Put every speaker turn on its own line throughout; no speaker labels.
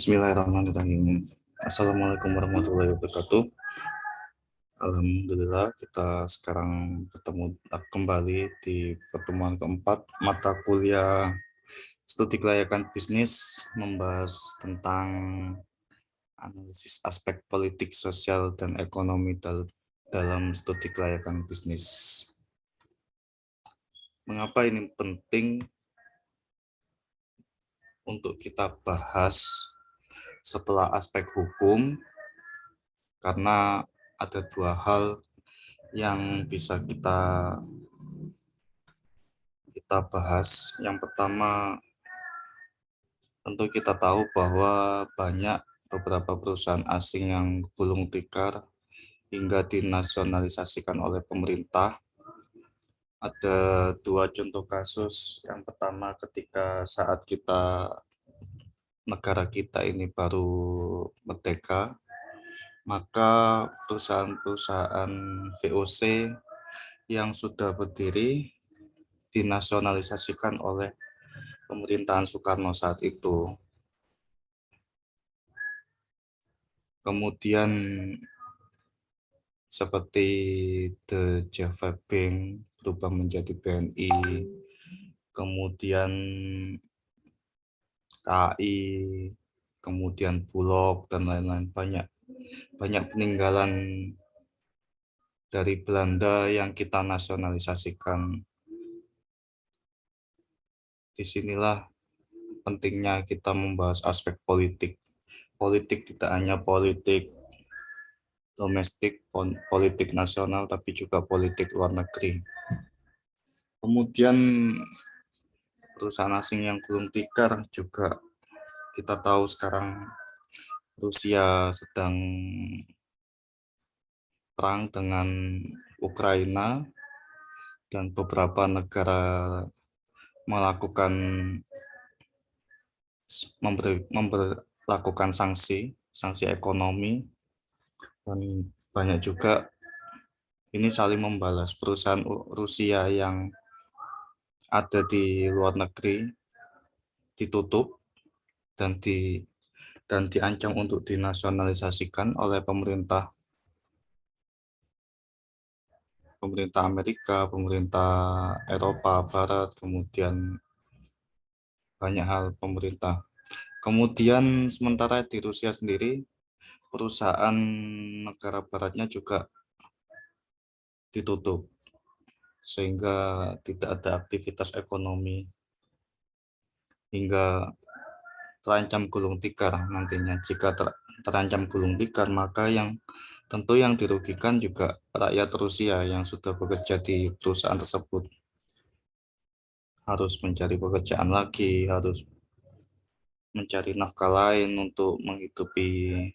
Bismillahirrahmanirrahim. Assalamualaikum warahmatullahi wabarakatuh. Alhamdulillah kita sekarang bertemu kembali di pertemuan keempat mata kuliah studi kelayakan bisnis, membahas tentang analisis aspek politik, sosial, dan ekonomi dalam studi kelayakan bisnis. Mengapa ini penting untuk kita bahas setelah aspek hukum? Karena ada dua hal yang bisa kita bahas. Yang pertama, tentu kita tahu bahwa banyak beberapa perusahaan asing yang gulung tikar hingga dinasionalisasikan oleh pemerintah. Ada dua contoh kasus. Yang pertama ketika saat negara kita ini baru merdeka, maka perusahaan-perusahaan VOC yang sudah berdiri dinasionalisasikan oleh pemerintahan Soekarno saat itu. Kemudian seperti The Java Bank berubah menjadi BNI, kemudian KAI, kemudian Bulog dan lain-lain, banyak peninggalan dari Belanda yang kita nasionalisasikan. Disinilah pentingnya kita membahas aspek politik. Politik tidak hanya politik domestik, politik nasional, tapi juga politik luar negeri. Kemudian perusahaan asing yang gulung tikar juga kita tahu sekarang Rusia sedang perang dengan Ukraina dan beberapa negara melakukan memperlakukan sanksi ekonomi, dan banyak juga ini saling membalas. Perusahaan Rusia yang ada di luar negeri ditutup dan diancam untuk dinasionalisasikan oleh pemerintah Amerika, pemerintah Eropa Barat, kemudian banyak hal pemerintah. Kemudian sementara di Rusia sendiri, perusahaan negara baratnya juga ditutup, sehingga tidak ada aktivitas ekonomi hingga terancam gulung tikar nantinya. Jika terancam gulung tikar, maka tentu yang dirugikan juga rakyat Rusia yang sudah bekerja di perusahaan tersebut. Harus mencari pekerjaan lagi, harus mencari nafkah lain untuk menghidupi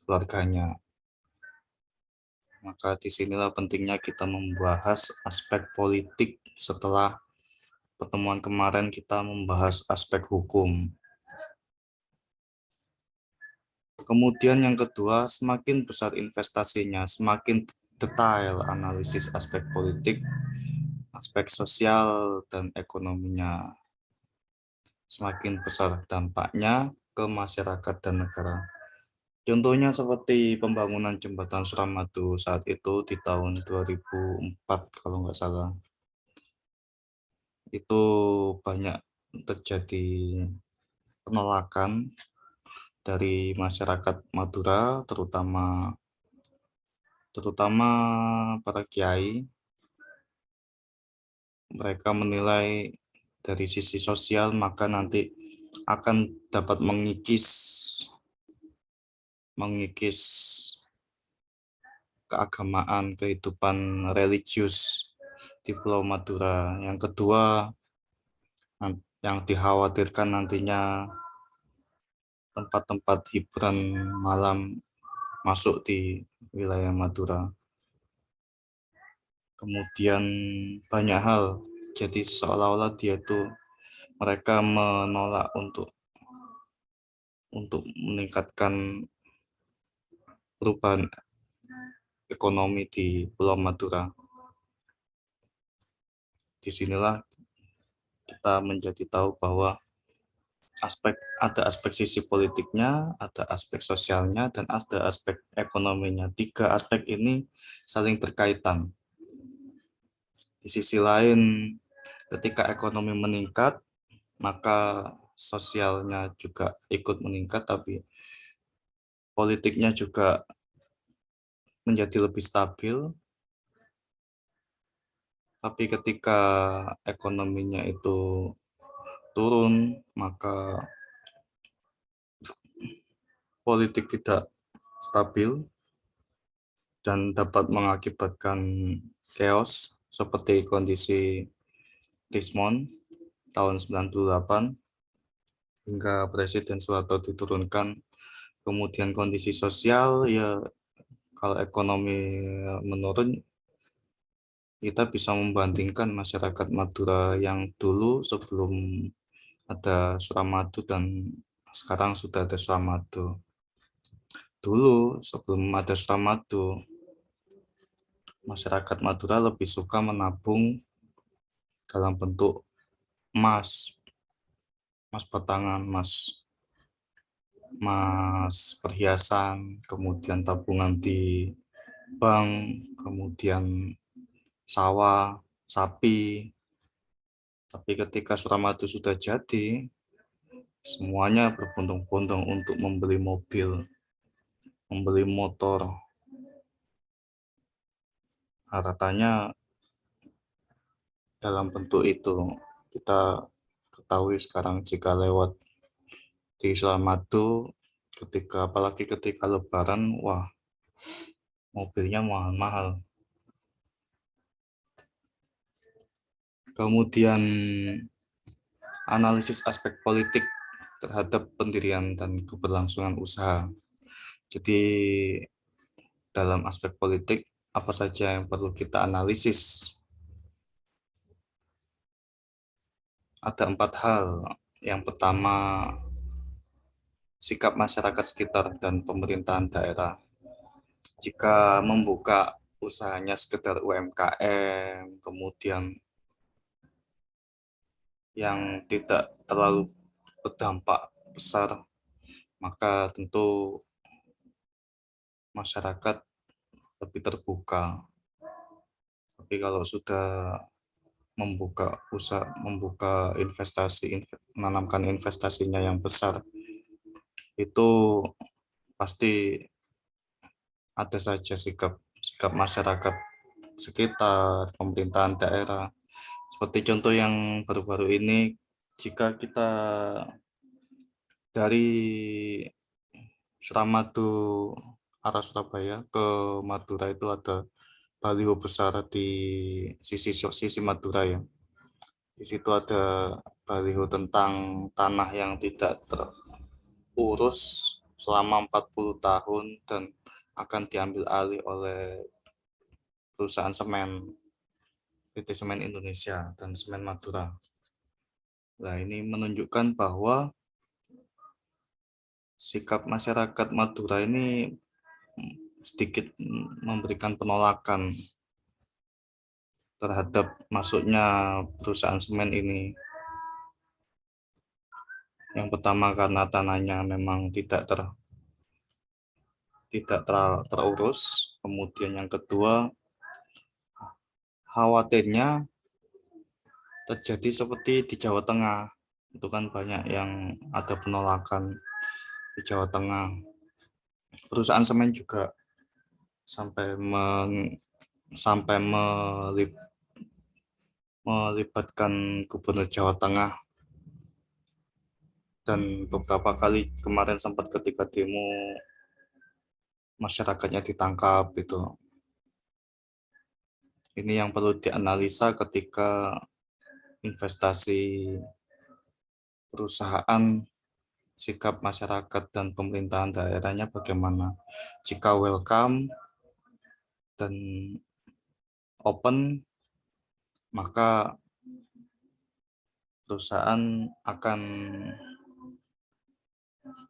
keluarganya. Maka disinilah pentingnya kita membahas aspek politik setelah pertemuan kemarin kita membahas aspek hukum. Kemudian yang kedua, semakin besar investasinya, semakin detail analisis aspek politik, aspek sosial, dan ekonominya. Semakin besar dampaknya ke masyarakat dan negara. Contohnya seperti pembangunan jembatan Suramadu saat itu di tahun 2004 kalau nggak salah. Itu banyak terjadi penolakan dari masyarakat Madura, terutama para kiai. Mereka menilai dari sisi sosial maka nanti akan dapat mengikis keagamaan, kehidupan religius di Pulau Madura. Yang kedua, yang dikhawatirkan nantinya tempat-tempat hiburan malam masuk di wilayah Madura. Kemudian banyak hal, jadi seolah-olah mereka menolak untuk meningkatkan perubahan ekonomi di Pulau Madura. Disinilah kita menjadi tahu bahwa ada aspek sisi politiknya, ada aspek sosialnya, dan ada aspek ekonominya. Tiga aspek ini saling berkaitan. Di sisi lain, ketika ekonomi meningkat, maka sosialnya juga ikut meningkat, tapi politiknya juga menjadi lebih stabil. Tapi ketika ekonominya itu turun, maka politik tidak stabil dan dapat mengakibatkan chaos seperti kondisi Desmond tahun 98 hingga Presiden Soeharto diturunkan. Kemudian kondisi sosial, ya kalau ekonomi menurun, kita bisa membandingkan masyarakat Madura yang dulu sebelum ada Suramadu dan sekarang sudah ada Suramadu. Dulu sebelum ada Suramadu, masyarakat Madura lebih suka menabung dalam bentuk emas, emas batangan, emas perhiasan, kemudian tabungan di bank, kemudian sawah, sapi. Tapi ketika Suramadu sudah jadi, semuanya berbondong-bondong untuk membeli mobil, membeli motor. Katanya dalam bentuk itu kita ketahui sekarang jika lewat di Suramadu, apalagi ketika Lebaran, wah, mobilnya mahal-mahal. Kemudian analisis aspek politik terhadap pendirian dan keberlangsungan usaha. Jadi dalam aspek politik, apa saja yang perlu kita analisis? Ada 4 hal. Yang pertama, sikap masyarakat sekitar dan pemerintahan daerah. Jika membuka usahanya sekedar UMKM, kemudian yang tidak terlalu berdampak besar, maka tentu masyarakat lebih terbuka. Tapi kalau sudah membuka investasi, menanamkan investasinya yang besar, itu pasti ada saja sikap masyarakat sekitar, pemerintahan daerah. Seperti contoh yang baru-baru ini, jika kita dari Suramadu arah Surabaya ke Madura itu ada baliho besar di sisi Madura ya. Di situ ada baliho tentang tanah yang tidak terurus selama 40 tahun dan akan diambil alih oleh perusahaan semen, PT Semen Indonesia dan Semen Madura. Nah, ini menunjukkan bahwa sikap masyarakat Madura ini sedikit memberikan penolakan terhadap masuknya perusahaan semen ini. Yang pertama karena tanahnya memang terurus, kemudian yang kedua khawatirnya terjadi seperti di Jawa Tengah. Itu kan banyak yang ada penolakan di Jawa Tengah. Perusahaan semen juga sampai melibatkan Gubernur Jawa Tengah, dan beberapa kali kemarin sempat ketika demo masyarakatnya ditangkap itu. Ini yang perlu dianalisa ketika investasi perusahaan, sikap masyarakat dan pemerintahan daerahnya bagaimana. Jika welcome dan open, maka perusahaan akan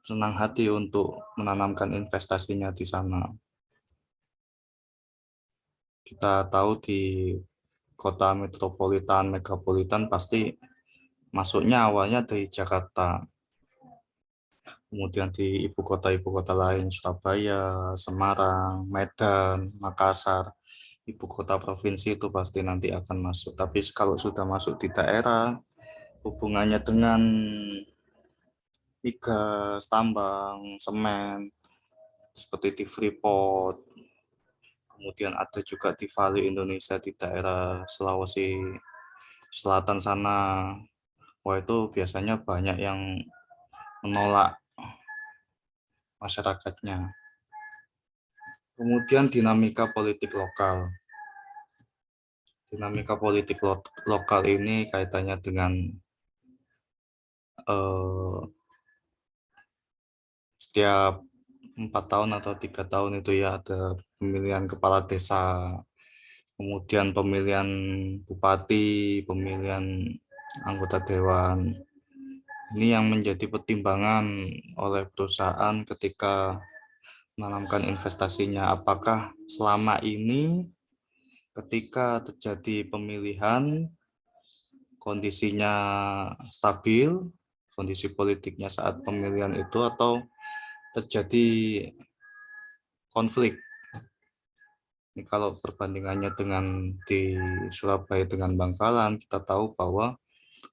senang hati untuk menanamkan investasinya di sana. Kita tahu di kota megapolitan pasti masuknya awalnya dari Jakarta. kemudian di ibu kota lain, Surabaya, Semarang, Medan, Makassar, ibu kota provinsi itu pasti nanti akan masuk. Tapi kalau sudah masuk di daerah, hubungannya dengan migas, tambang, semen, seperti di Freeport, kemudian ada juga di Vale Indonesia di daerah Sulawesi Selatan sana. Wah, itu biasanya banyak yang menolak masyarakatnya. Kemudian dinamika politik lokal. Dinamika politik lokal ini kaitannya dengan eh, setiap 4 tahun atau 3 tahun itu ya ada pemilihan kepala desa, kemudian pemilihan bupati, pemilihan anggota dewan. Ini yang menjadi pertimbangan oleh perusahaan ketika menanamkan investasinya. Apakah selama ini ketika terjadi pemilihan kondisinya stabil, kondisi politiknya saat pemilihan itu, atau terjadi konflik. Ini kalau perbandingannya dengan di Surabaya dengan Bangkalan, kita tahu bahwa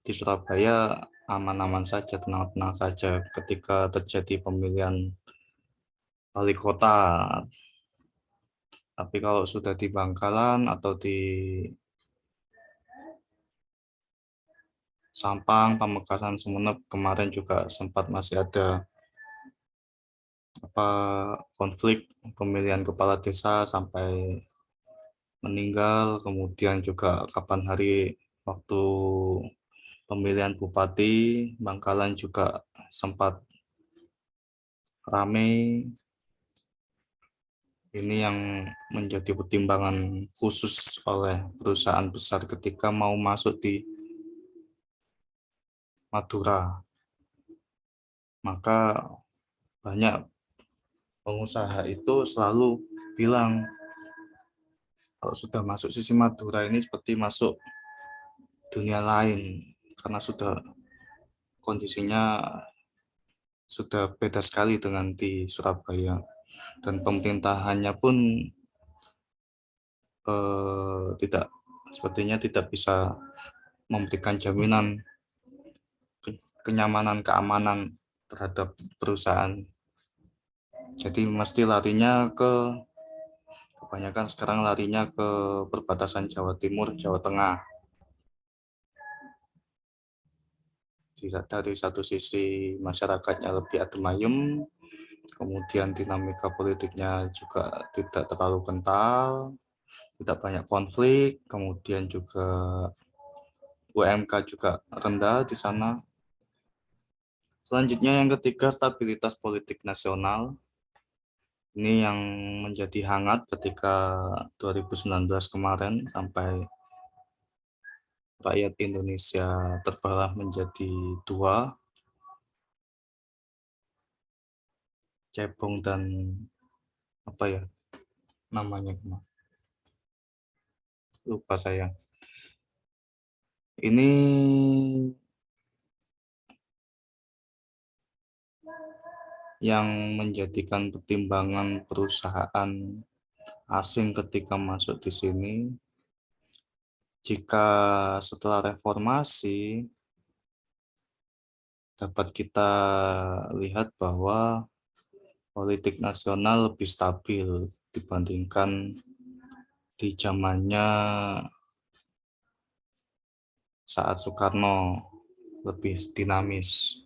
di Surabaya aman-aman saja, tenang-tenang saja ketika terjadi pemilihan wali kota. Tapi kalau sudah di Bangkalan atau di Sampang, Pamekasan, Sumeneb kemarin juga sempat masih ada konflik pemilihan kepala desa sampai meninggal, kemudian juga kapan hari waktu pemilihan bupati Bangkalan juga sempat ramai. Ini yang menjadi pertimbangan khusus oleh perusahaan besar ketika mau masuk di Madura. Maka banyak pengusaha itu selalu bilang kalau sudah masuk sisi Madura ini seperti masuk dunia lain karena sudah kondisinya sudah beda sekali dengan di Surabaya, dan pemerintahannya pun tidak sepertinya tidak bisa memberikan jaminan kenyamanan keamanan terhadap perusahaan. Jadi mesti larinya kebanyakan sekarang larinya ke perbatasan Jawa Timur, Jawa Tengah. Dari satu sisi masyarakatnya lebih adem ayem, kemudian dinamika politiknya juga tidak terlalu kental, tidak banyak konflik, kemudian juga UMK juga rendah di sana. Selanjutnya yang ketiga, stabilitas politik nasional. Ini yang menjadi hangat ketika 2019 kemarin sampai rakyat Indonesia terbelah menjadi dua, cebong dan apa ya namanya, lupa saya. Ini yang menjadikan pertimbangan perusahaan asing ketika masuk di sini. Jika setelah reformasi dapat kita lihat bahwa politik nasional lebih stabil dibandingkan di zamannya saat Soekarno, lebih dinamis.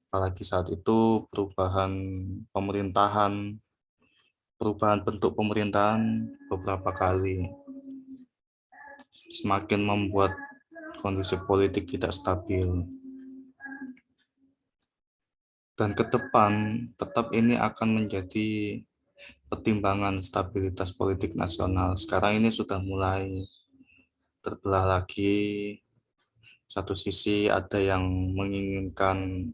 Apalagi saat itu perubahan bentuk pemerintahan beberapa kali, semakin membuat kondisi politik tidak stabil. Dan ke depan tetap ini akan menjadi pertimbangan stabilitas politik nasional. Sekarang ini sudah mulai terbelah lagi. Satu sisi ada yang menginginkan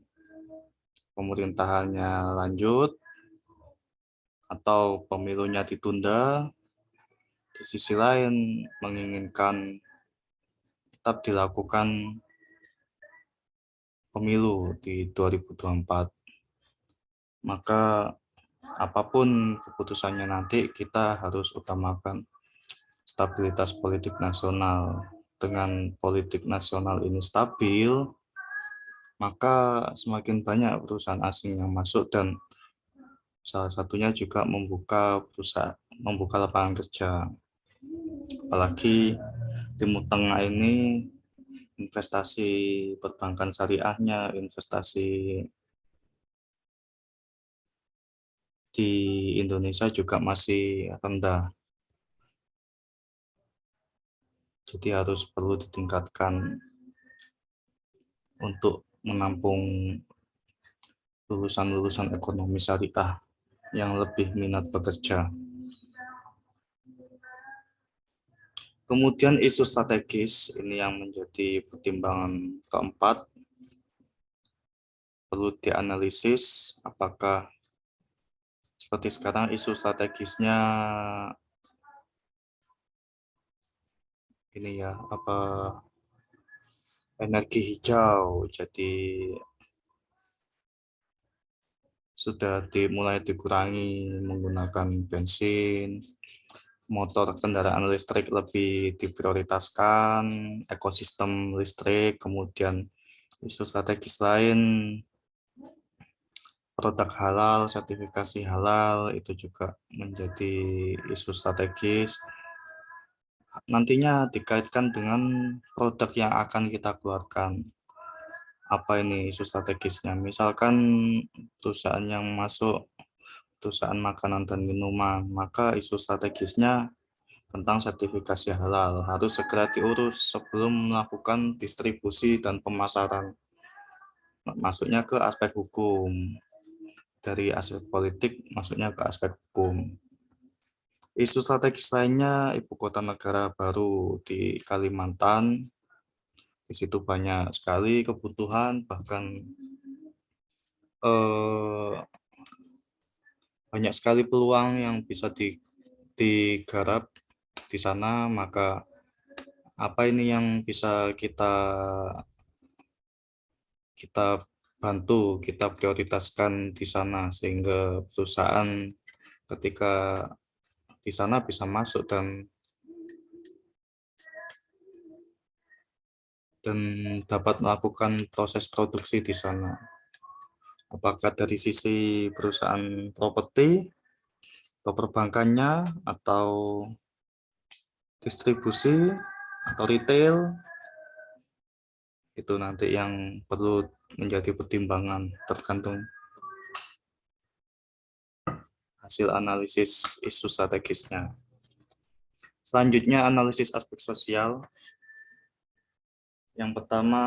pemerintahannya lanjut atau pemilunya ditunda. Di sisi lain menginginkan tetap dilakukan pemilu di 2024. Maka apapun keputusannya nanti, kita harus utamakan stabilitas politik nasional. Dengan politik nasional ini stabil, maka semakin banyak perusahaan asing yang masuk, dan salah satunya juga membuka lapangan kerja. Apalagi Timur Tengah ini, investasi perbankan syariahnya, investasi di Indonesia juga masih rendah. Jadi harus perlu ditingkatkan untuk menampung lulusan-lulusan ekonomi syariah yang lebih minat bekerja. Kemudian isu strategis ini yang menjadi pertimbangan keempat, perlu dianalisis apakah seperti sekarang isu strategisnya ini ya, energi hijau, jadi sudah mulai dikurangi menggunakan bensin, motor kendaraan listrik lebih diprioritaskan, ekosistem listrik, kemudian isu strategis lain, produk halal, sertifikasi halal, itu juga menjadi isu strategis. Nantinya dikaitkan dengan produk yang akan kita keluarkan. Apa ini isu strategisnya? Misalkan perusahaan yang masuk, perusahaan makanan dan minuman, maka isu strategisnya tentang sertifikasi halal harus segera diurus sebelum melakukan distribusi dan pemasaran. Masuknya ke aspek hukum. Dari aspek politik masuknya ke aspek hukum. Isu strategis lainnya, ibu kota negara baru di Kalimantan. Di situ banyak sekali kebutuhan, bahkan eh, banyak sekali peluang yang bisa digarap di sana. Maka apa ini yang bisa kita kita bantu, kita prioritaskan di sana sehingga perusahaan ketika di sana bisa masuk dan dapat melakukan proses produksi di sana. Apakah dari sisi perusahaan properti atau perbankannya atau distribusi atau retail, itu nanti yang perlu menjadi pertimbangan tergantung hasil analisis isu strategisnya. Selanjutnya analisis aspek sosial. Yang pertama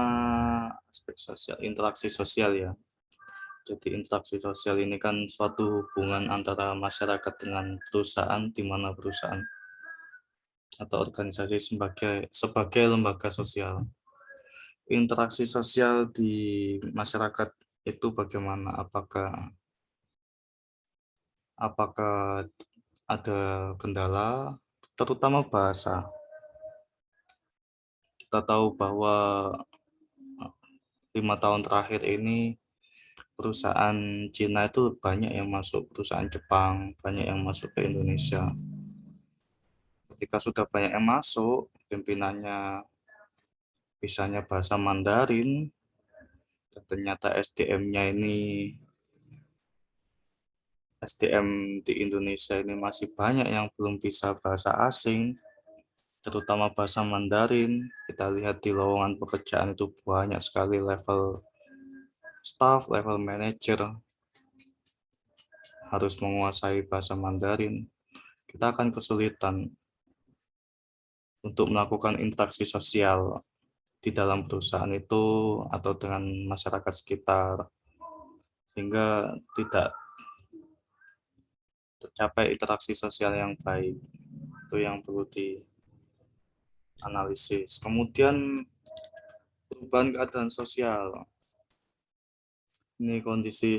aspek sosial, interaksi sosial ya. Jadi interaksi sosial ini kan suatu hubungan antara masyarakat dengan perusahaan, di mana perusahaan atau organisasi sebagai lembaga sosial. Interaksi sosial di masyarakat itu bagaimana? Apakah ada kendala, terutama bahasa. Kita tahu bahwa 5 tahun terakhir ini perusahaan Cina itu banyak yang masuk, perusahaan Jepang banyak yang masuk ke Indonesia. Ketika sudah banyak yang masuk, pimpinannya bisanya bahasa Mandarin, dan ternyata SDM di Indonesia ini masih banyak yang belum bisa bahasa asing, terutama bahasa Mandarin. Kita lihat di lowongan pekerjaan itu banyak sekali level staff, level manager harus menguasai bahasa Mandarin. Kita akan kesulitan untuk melakukan interaksi sosial di dalam perusahaan itu atau dengan masyarakat sekitar, sehingga tidak tercapai interaksi sosial yang baik. Itu yang perlu dianalisis. Kemudian perubahan keadaan sosial. Ini kondisi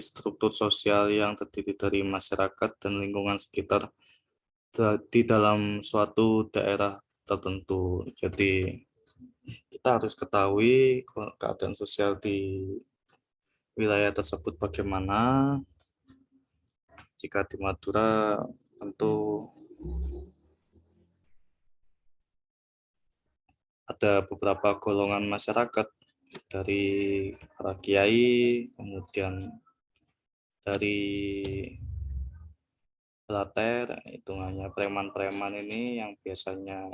struktur sosial yang terdiri dari masyarakat dan lingkungan sekitar di dalam suatu daerah tertentu. Jadi kita harus ketahui keadaan sosial di wilayah tersebut bagaimana. Jika di Madura tentu ada beberapa golongan masyarakat dari para kiai, kemudian dari Blater, hitungannya preman-preman ini yang biasanya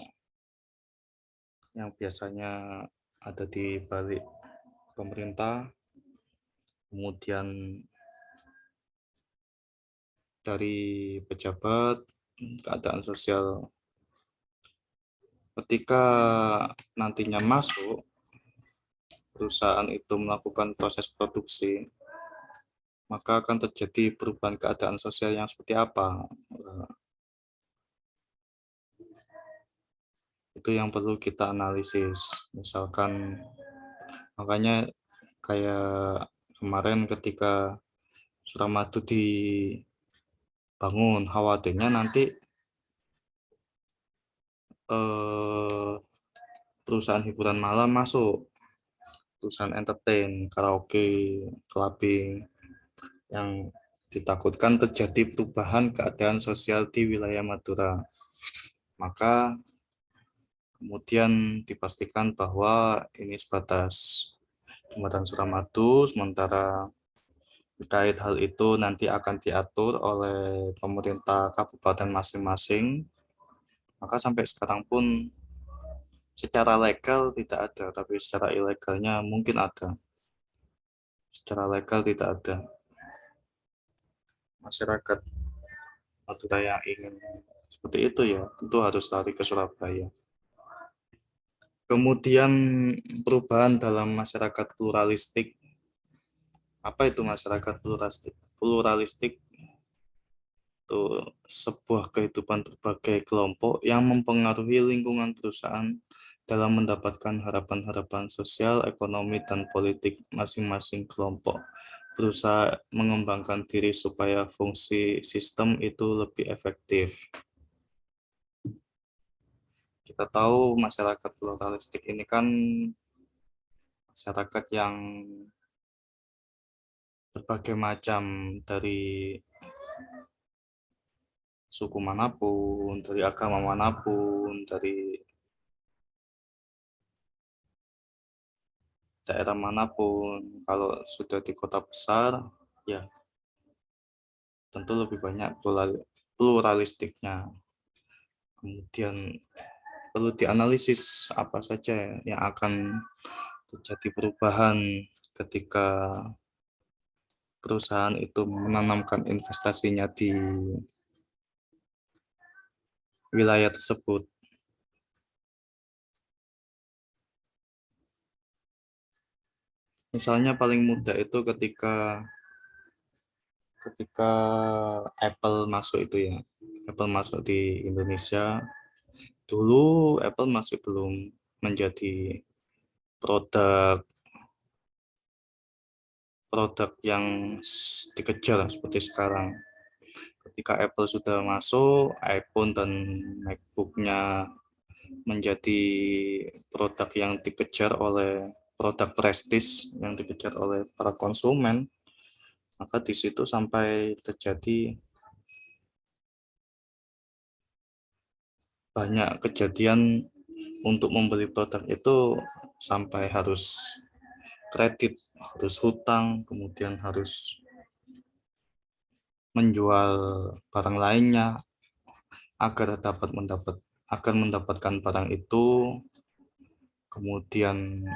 ada di balik pemerintah, kemudian dari pejabat, keadaan sosial. Ketika nantinya masuk, perusahaan itu melakukan proses produksi, maka akan terjadi perubahan keadaan sosial yang seperti apa. Itu yang perlu kita analisis. Misalkan, makanya kayak kemarin ketika Suramadu dibangun, khawatirnya nanti eh, perusahaan hiburan malam masuk, perusahaan entertain, karaoke, clubbing, yang ditakutkan terjadi perubahan keadaan sosial di wilayah Madura. Maka kemudian dipastikan bahwa ini sebatas Jembatan Suramadu, sementara terkait hal itu nanti akan diatur oleh pemerintah kabupaten masing-masing. Maka sampai sekarang pun secara legal tidak ada, tapi secara ilegalnya mungkin ada. Secara legal tidak ada. Masyarakat Madura yang ingin seperti itu ya, tentu harus lari ke Surabaya. Kemudian perubahan dalam masyarakat pluralistik. Apa itu masyarakat pluralistik? Pluralistik itu sebuah kehidupan berbagai kelompok yang mempengaruhi lingkungan perusahaan dalam mendapatkan harapan-harapan sosial, ekonomi, dan politik masing-masing kelompok. Berusaha mengembangkan diri supaya fungsi sistem itu lebih efektif. Kita tahu masyarakat pluralistik ini kan masyarakat yang berbagai macam, dari suku manapun, dari agama manapun, dari daerah manapun. Kalau sudah di kota besar, ya tentu lebih banyak pluralistiknya. Kemudian perlu dianalisis apa saja yang akan terjadi perubahan ketika perusahaan itu menanamkan investasinya di wilayah tersebut. Misalnya paling mudah itu ketika ketika Apple masuk itu ya. Apple masuk di Indonesia. Dulu Apple masih belum menjadi produk produk yang dikejar seperti sekarang. Ketika Apple sudah masuk, iPhone dan MacBook-nya menjadi produk yang dikejar oleh produk prestis yang dikejar oleh para konsumen, maka di situ sampai terjadi banyak kejadian untuk membeli produk itu sampai harus kredit, harus hutang, kemudian harus menjual barang lainnya agar mendapatkan barang itu, kemudian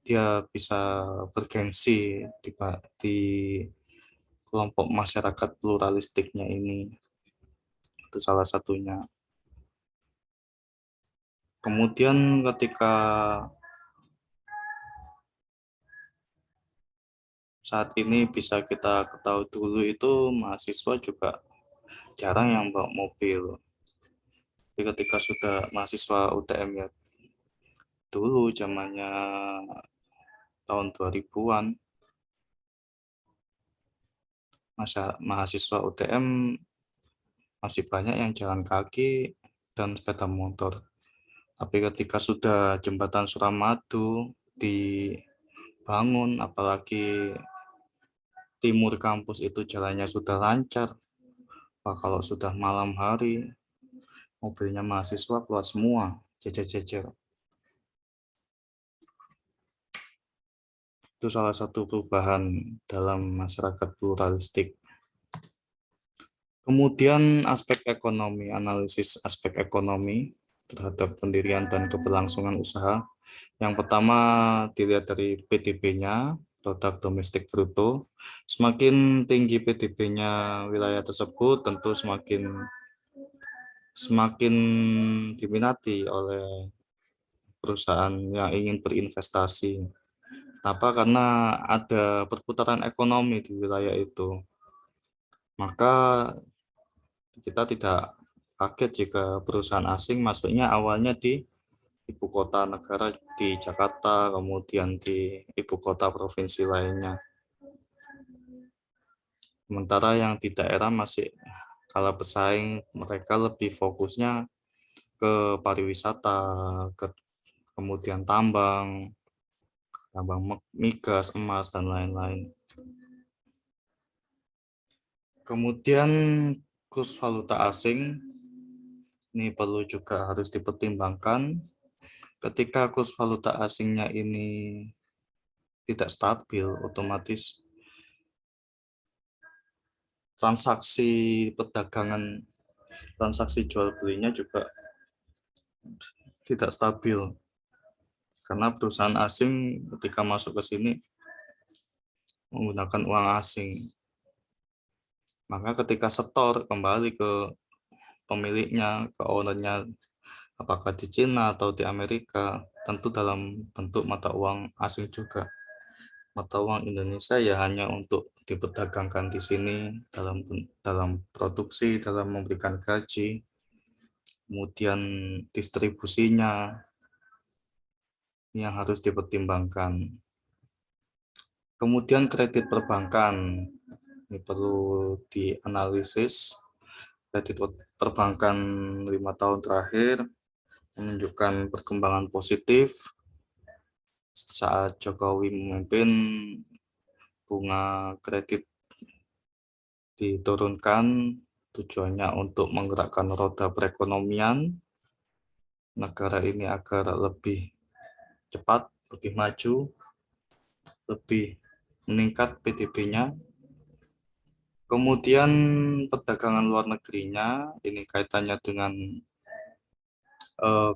dia bisa bergengsi di kelompok masyarakat pluralistiknya ini. Itu salah satunya. Kemudian ketika saat ini bisa kita ketahui, dulu itu mahasiswa juga jarang yang bawa mobil. Tapi ketika sudah mahasiswa UTM ya, dulu zamannya tahun 2000-an, mahasiswa UTM masih banyak yang jalan kaki dan sepeda motor. Tapi ketika sudah jembatan Suramadu bangun, apalagi timur kampus itu jalannya sudah lancar. Wah, kalau sudah malam hari, mobilnya mahasiswa keluar semua, jejer-jejer. Itu salah satu perubahan dalam masyarakat pluralistik. Kemudian aspek ekonomi, analisis aspek ekonomi terhadap pendirian dan keberlangsungan usaha. Yang pertama dilihat dari PDB-nya, produk domestik bruto. Semakin tinggi PDB-nya wilayah tersebut, tentu semakin diminati oleh perusahaan yang ingin berinvestasi. Kenapa? Karena ada perputaran ekonomi di wilayah itu. Maka kita tidak kaget jika perusahaan asing masuknya awalnya di ibu kota negara di Jakarta, kemudian di ibu kota provinsi lainnya. Sementara yang di daerah masih kalah bersaing, mereka lebih fokusnya ke pariwisata, ke kemudian tambang migas, emas, dan lain-lain. Kemudian kurs valuta asing ini perlu juga harus dipertimbangkan. Ketika kurs valuta asingnya ini tidak stabil, otomatis transaksi perdagangan, transaksi jual belinya juga tidak stabil. Karena perusahaan asing ketika masuk ke sini menggunakan uang asing. Maka ketika setor kembali ke pemiliknya, ke ownernya, apakah di Cina atau di Amerika, tentu dalam bentuk mata uang asing juga. Mata uang Indonesia ya hanya untuk diperdagangkan di sini dalam produksi, dalam memberikan gaji, kemudian distribusinya yang harus dipertimbangkan. Kemudian kredit perbankan ini perlu dianalisis. Kredit perbankan 5 tahun terakhir menunjukkan perkembangan positif. Saat Jokowi memimpin, bunga kredit diturunkan, tujuannya untuk menggerakkan roda perekonomian negara ini agar lebih cepat, lebih maju, lebih meningkat PDB-nya. Kemudian perdagangan luar negerinya, ini kaitannya dengan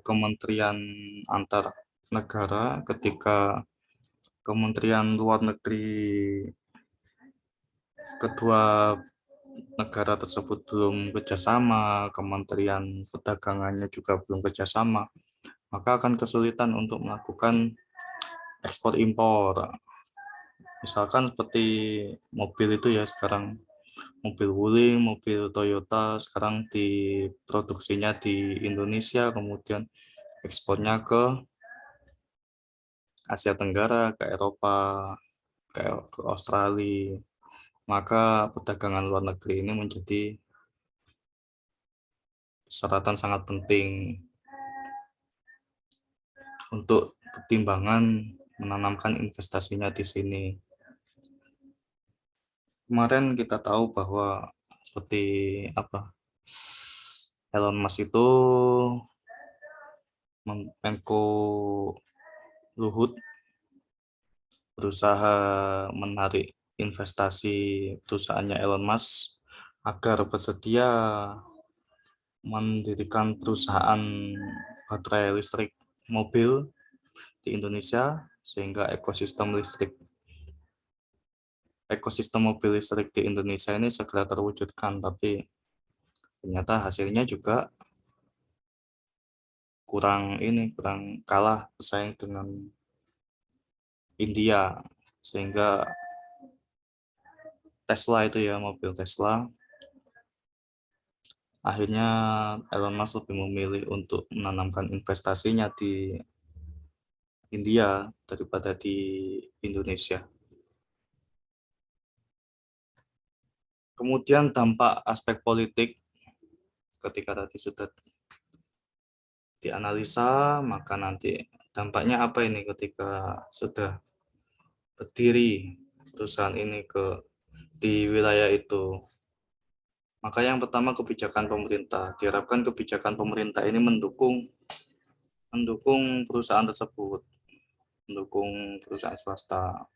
kementerian antar negara. Ketika kementerian luar negeri kedua negara tersebut belum kerjasama, kementerian perdagangannya juga belum kerjasama, maka akan kesulitan untuk melakukan ekspor impor. Misalkan seperti mobil itu ya, sekarang mobil Wuling, mobil Toyota sekarang diproduksinya di Indonesia, kemudian ekspornya ke Asia Tenggara, ke Eropa, ke Australia. Maka perdagangan luar negeri ini menjadi persyaratan sangat penting untuk pertimbangan menanamkan investasinya di sini. Kemarin kita tahu bahwa seperti apa, Elon Musk itu Menko Luhut berusaha menarik investasi perusahaannya Elon Musk agar bersedia mendirikan perusahaan baterai listrik mobil di Indonesia sehingga ekosistem mobil listrik di Indonesia ini segera terwujudkan, tapi ternyata hasilnya juga kurang kalah bersaing dengan India, sehingga Tesla itu ya, mobil Tesla, akhirnya Elon Musk lebih memilih untuk menanamkan investasinya di India daripada di Indonesia. Kemudian dampak aspek politik ketika tadi sudah dianalisa, maka nanti dampaknya apa ini ketika sudah berdiri perusahaan ini di wilayah itu. Maka yang pertama kebijakan pemerintah. Diharapkan kebijakan pemerintah ini mendukung perusahaan tersebut, mendukung perusahaan swasta.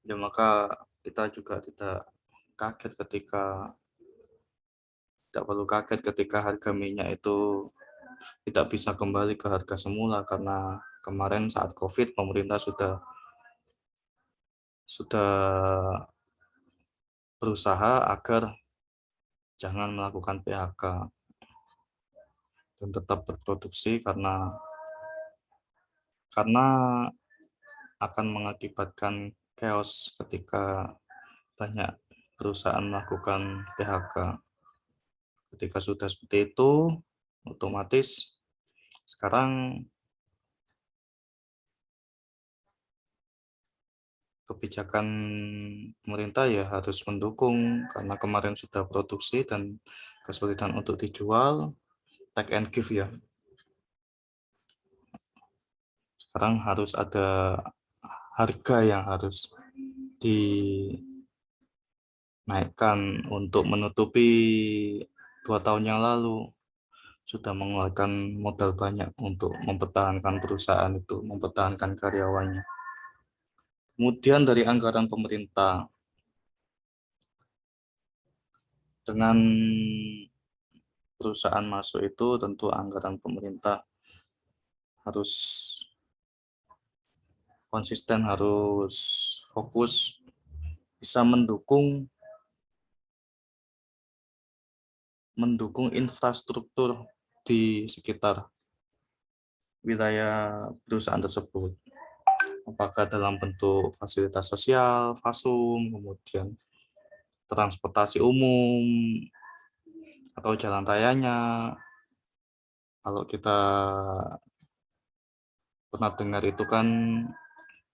Ya maka kita juga kaget ketika tidak perlu kaget ketika harga minyak itu tidak bisa kembali ke harga semula karena kemarin saat COVID pemerintah sudah berusaha agar jangan melakukan PHK dan tetap berproduksi karena akan mengakibatkan chaos ketika banyak perusahaan melakukan PHK. Ketika sudah seperti itu, otomatis sekarang kebijakan pemerintah ya harus mendukung karena kemarin sudah produksi dan kesulitan untuk dijual, take and give ya. Sekarang harus ada harga yang harus dinaikkan untuk menutupi 2 tahun yang lalu sudah mengeluarkan modal banyak untuk mempertahankan perusahaan itu, mempertahankan karyawannya. Kemudian dari anggaran pemerintah, dengan perusahaan masuk itu tentu anggaran pemerintah harus konsisten, harus fokus, bisa mendukung infrastruktur di sekitar wilayah perusahaan tersebut. Apakah dalam bentuk fasilitas sosial, fasum, kemudian transportasi umum, atau jalan rayanya. Kalau kita pernah dengar itu kan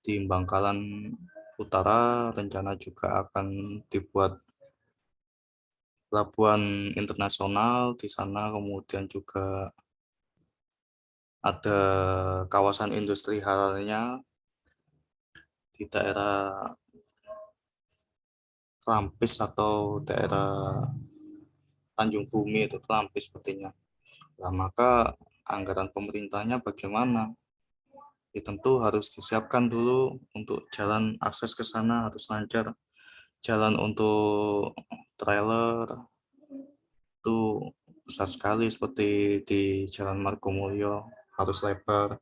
di Bangkalan Utara rencana juga akan dibuat pelabuhan internasional di sana, kemudian juga ada kawasan industri halalnya di daerah Klampis atau daerah Tanjung Bumi itu Klampis sepertinya. Nah, maka anggaran pemerintahnya bagaimana? Ya, tentu harus disiapkan dulu untuk jalan akses ke sana harus lancar. Jalan untuk trailer itu besar sekali seperti di Jalan Margomulyo harus lebar.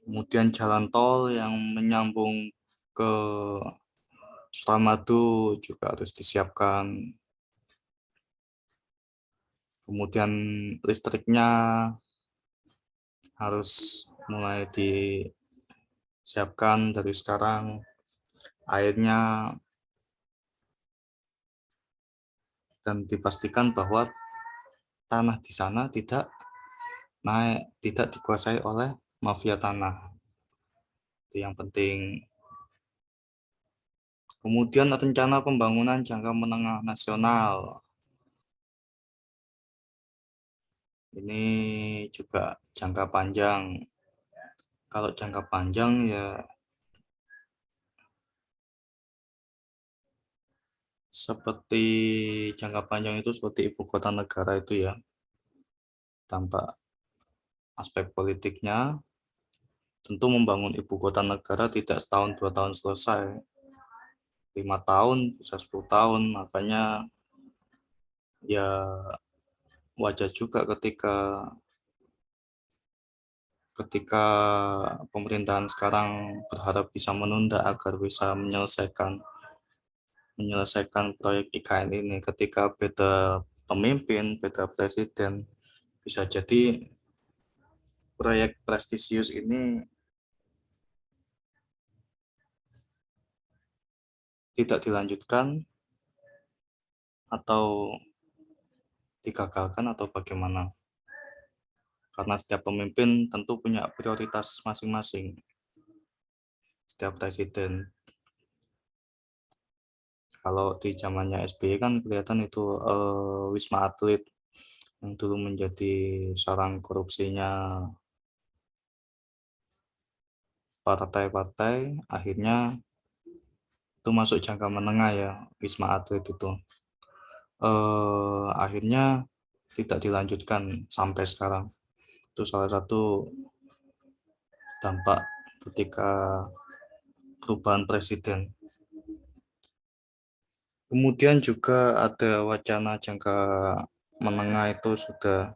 Kemudian jalan tol yang menyambung ke Suramadu juga harus disiapkan. Kemudian listriknya harus mulai disiapkan dari sekarang. Airnya dan dipastikan bahwa tanah di sana tidak dikuasai oleh mafia tanah. Itu yang penting. Kemudian rencana pembangunan jangka menengah nasional. Ini juga jangka panjang. Kalau jangka panjang ya seperti jangka panjang itu seperti ibu kota negara itu ya. Tanpa aspek politiknya, tentu membangun ibu kota negara tidak setahun 2 tahun selesai. 5 tahun, bisa 10 tahun, makanya ya wajar juga ketika pemerintahan sekarang berharap bisa menunda agar bisa menyelesaikan proyek IKN ini. Ketika beda pemimpin, beda presiden, bisa jadi proyek prestisius ini tidak dilanjutkan atau digagalkan atau bagaimana. Karena setiap pemimpin tentu punya prioritas masing-masing. Setiap presiden. Kalau di zamannya SBY kan kelihatan itu Wisma Atlet yang dulu menjadi sarang korupsinya partai-partai akhirnya itu masuk jangka menengah ya, Wisma Atlet itu. Akhirnya tidak dilanjutkan sampai sekarang. Itu salah satu dampak ketika perubahan presiden. Kemudian juga ada wacana jangka menengah itu sudah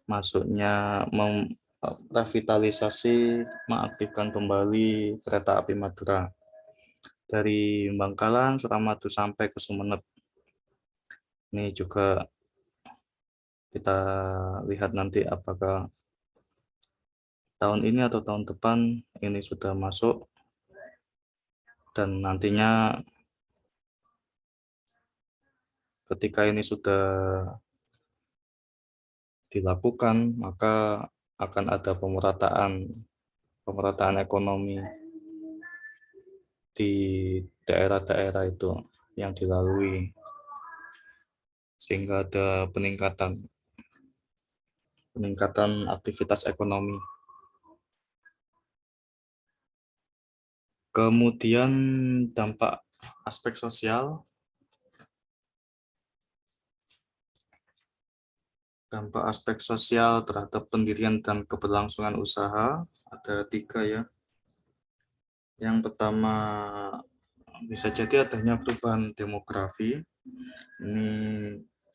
masuknya revitalisasi, mengaktifkan kembali kereta api Madura dari Bangkalan, Suramadu sampai ke Sumeneb. Ini juga kita lihat nanti apakah tahun ini atau tahun depan ini sudah masuk, dan nantinya ketika ini sudah dilakukan maka akan ada pemerataan ekonomi di daerah-daerah itu yang dilalui, sehingga ada peningkatan aktivitas ekonomi. Kemudian dampak aspek sosial. Dampak aspek sosial terhadap pendirian dan keberlangsungan usaha ada 3 ya. Yang pertama, bisa jadi adanya perubahan demografi. Ini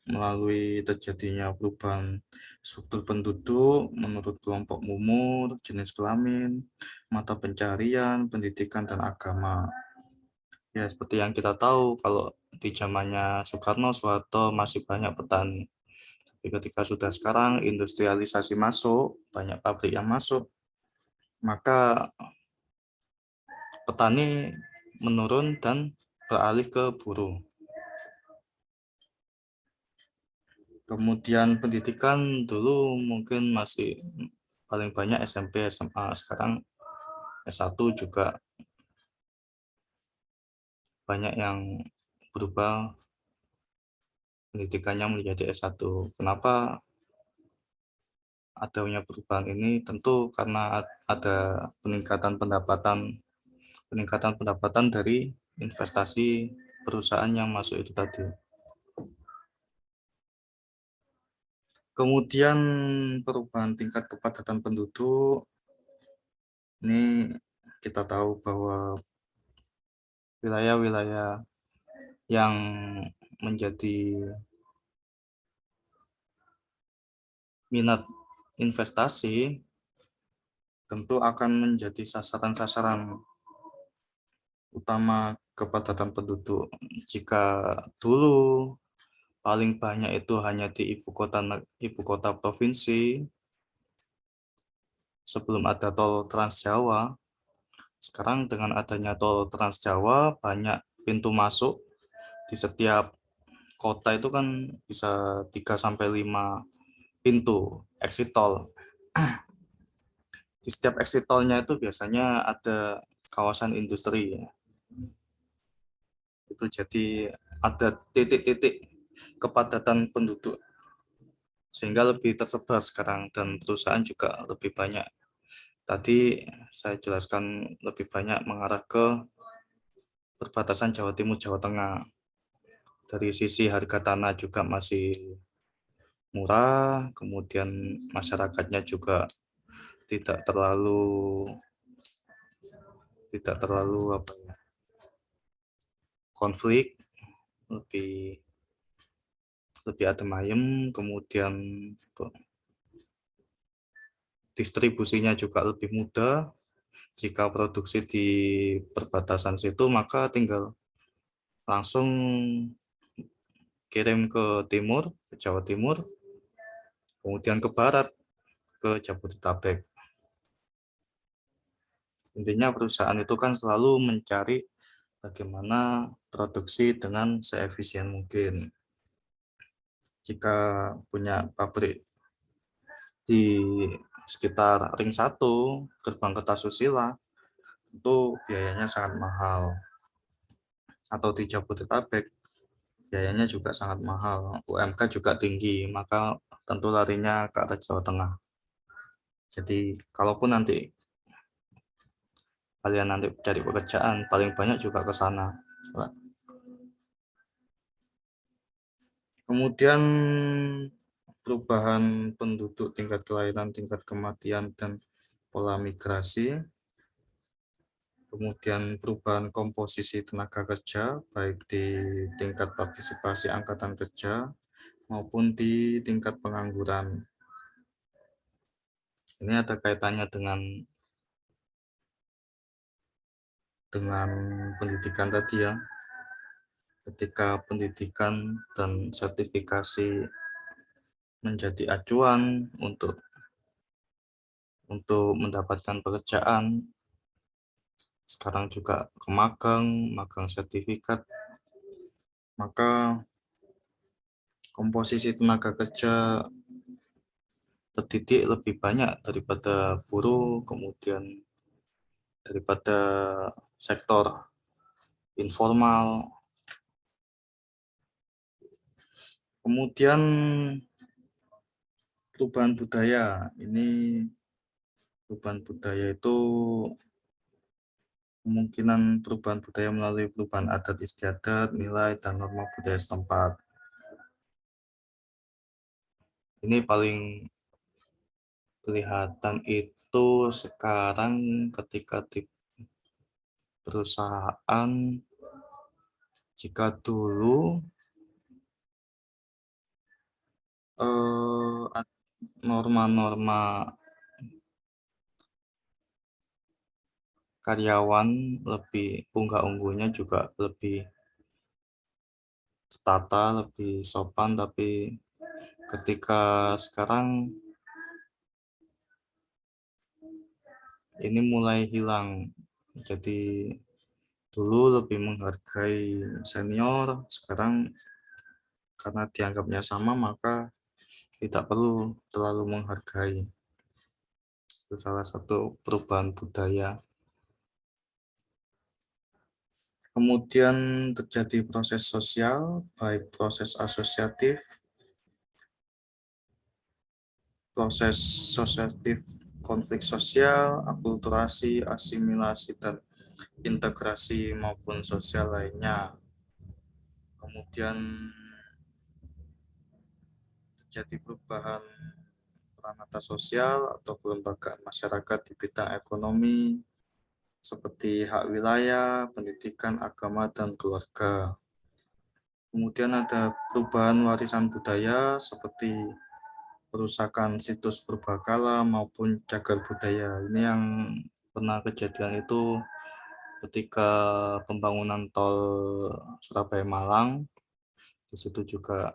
melalui terjadinya perubahan struktur penduduk menurut kelompok umur, jenis kelamin, mata pencarian, pendidikan, dan agama. Ya, seperti yang kita tahu, kalau di zamannya Soekarno, Soeharto masih banyak petani. Tapi ketika sudah sekarang industrialisasi masuk, banyak pabrik yang masuk, maka petani menurun dan beralih ke buruh. Kemudian pendidikan dulu mungkin masih paling banyak SMP, SMA, sekarang S1 juga banyak yang berubah pendidikannya menjadi S1. Kenapa adanya perubahan ini? Tentu karena ada peningkatan pendapatan dari investasi perusahaan yang masuk itu tadi. Kemudian perubahan tingkat kepadatan penduduk, ini kita tahu bahwa wilayah-wilayah yang menjadi minat investasi tentu akan menjadi sasaran-sasaran utama kepadatan penduduk. Jika dulu paling banyak itu hanya di ibu kota provinsi sebelum ada tol Trans Jawa, sekarang dengan adanya tol Trans Jawa banyak pintu masuk. Di setiap kota itu kan bisa 3 sampai 5 pintu exit tol. Di setiap exit tolnya itu biasanya ada kawasan industri ya. Itu jadi ada titik-titik kepadatan penduduk sehingga lebih tersebar sekarang, dan perusahaan juga lebih banyak. Tadi saya jelaskan lebih banyak mengarah ke perbatasan Jawa Timur, Jawa Tengah. Dari sisi harga tanah juga masih murah, kemudian masyarakatnya juga tidak terlalu apa ya, konflik, lebih adem ayem, kemudian distribusinya juga lebih mudah. Jika produksi di perbatasan situ, maka tinggal langsung kirim ke timur, ke Jawa Timur, kemudian ke barat, ke Jabodetabek. Intinya perusahaan itu kan selalu mencari bagaimana produksi dengan seefisien mungkin. Jika punya pabrik di sekitar Ring 1, gerbang Kertasusila, itu biayanya sangat mahal. Atau di Jabodetabek, biayanya juga sangat mahal. UMK juga tinggi, maka tentu larinya ke arah Jawa Tengah. Jadi, kalaupun nanti kalian nanti cari pekerjaan, paling banyak juga ke sana. Kemudian perubahan penduduk, tingkat kelahiran, tingkat kematian, dan pola migrasi. Kemudian perubahan komposisi tenaga kerja, baik di tingkat partisipasi angkatan kerja maupun di tingkat pengangguran. Ini ada kaitannya dengan pendidikan tadi ya. Ketika pendidikan dan sertifikasi menjadi acuan untuk mendapatkan pekerjaan, sekarang juga ke magang sertifikat, maka komposisi tenaga kerja terdidik lebih banyak daripada buruh, kemudian daripada sektor informal. Kemudian perubahan budaya. Ini perubahan budaya itu kemungkinan perubahan budaya melalui perubahan adat istiadat, nilai, dan norma budaya setempat. Ini paling kelihatan itu sekarang ketika di perusahaan, jika dulu norma-norma karyawan lebih unggah-ungguhnya juga lebih tertata, lebih sopan, tapi ketika sekarang ini mulai hilang. Jadi dulu lebih menghargai senior, sekarang karena dianggapnya sama maka tidak perlu terlalu menghargai. Itu salah satu perubahan budaya. Kemudian terjadi proses sosial, baik proses asosiatif, konflik sosial, akulturasi, asimilasi, dan integrasi maupun sosial lainnya. Kemudian terjadi perubahan peran sosial atau kelembagaan masyarakat di bidang ekonomi, seperti hak wilayah, pendidikan, agama, dan keluarga. Kemudian ada perubahan warisan budaya seperti perusakan situs purbakala maupun cagar budaya. Ini yang pernah kejadian itu ketika pembangunan tol Surabaya Malang. Di situ juga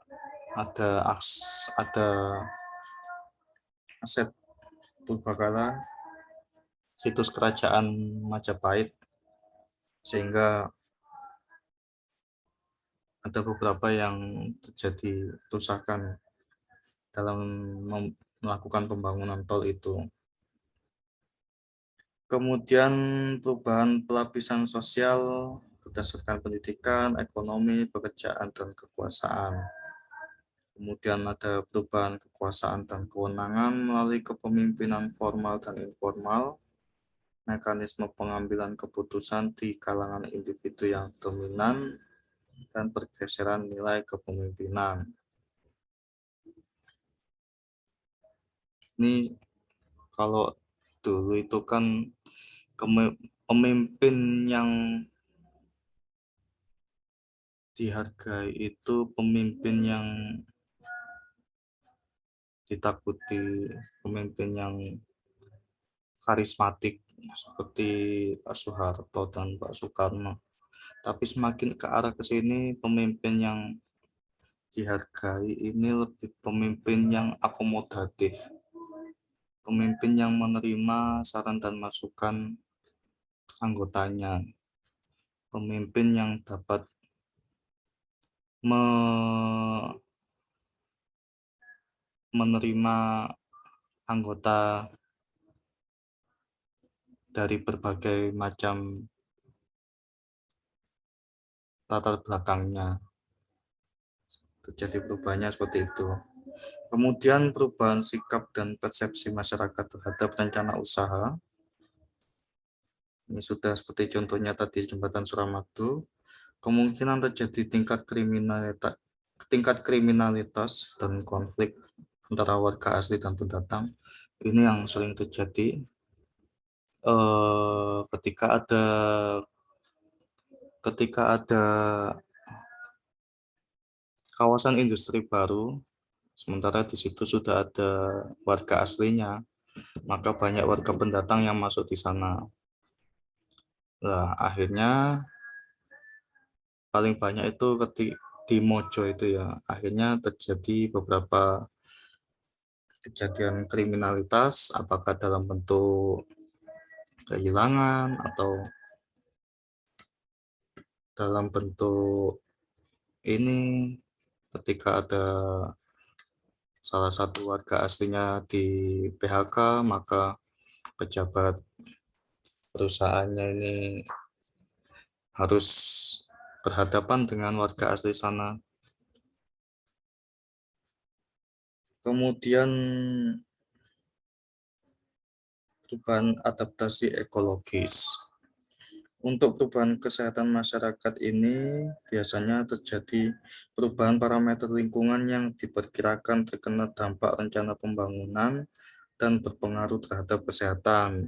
ada aset purbakala, situs kerajaan Majapahit, sehingga ada beberapa yang terjadi kerusakan dalam melakukan pembangunan tol itu. Kemudian perubahan pelapisan sosial berdasarkan pendidikan, ekonomi, pekerjaan, dan kekuasaan. Kemudian ada perubahan kekuasaan dan kewenangan melalui kepemimpinan formal dan informal, mekanisme pengambilan keputusan di kalangan individu yang dominan, dan pergeseran nilai kepemimpinan. Ini kalau dulu itu kan pemimpin yang dihargai itu pemimpin yang ditakuti, pemimpin yang karismatik seperti Pak Soeharto dan Pak Soekarno. Tapi semakin ke arah ke sini, pemimpin yang dihargai ini lebih pemimpin yang akomodatif, pemimpin yang menerima saran dan masukan anggotanya, pemimpin yang dapat menerima anggota dari berbagai macam latar belakangnya. Terjadi perubahannya seperti itu. Kemudian perubahan sikap dan persepsi masyarakat terhadap rencana usaha. Ini sudah seperti contohnya tadi jembatan Suramadu. Kemungkinan terjadi tingkat kriminalitas dan konflik antara warga asli dan pendatang. Ini yang sering terjadi ketika ada kawasan industri baru, sementara di situ sudah ada warga aslinya, maka banyak warga pendatang yang masuk di sana. Nah, akhirnya paling banyak itu di Mojo itu ya, akhirnya terjadi beberapa kejadian kriminalitas, apakah dalam bentuk kehilangan atau dalam bentuk ini ketika ada salah satu warga aslinya di PHK, maka pejabat perusahaannya ini harus berhadapan dengan warga asli sana. Kemudian perubahan adaptasi ekologis. Untuk perubahan kesehatan masyarakat ini biasanya terjadi perubahan parameter lingkungan yang diperkirakan terkena dampak rencana pembangunan dan berpengaruh terhadap kesehatan.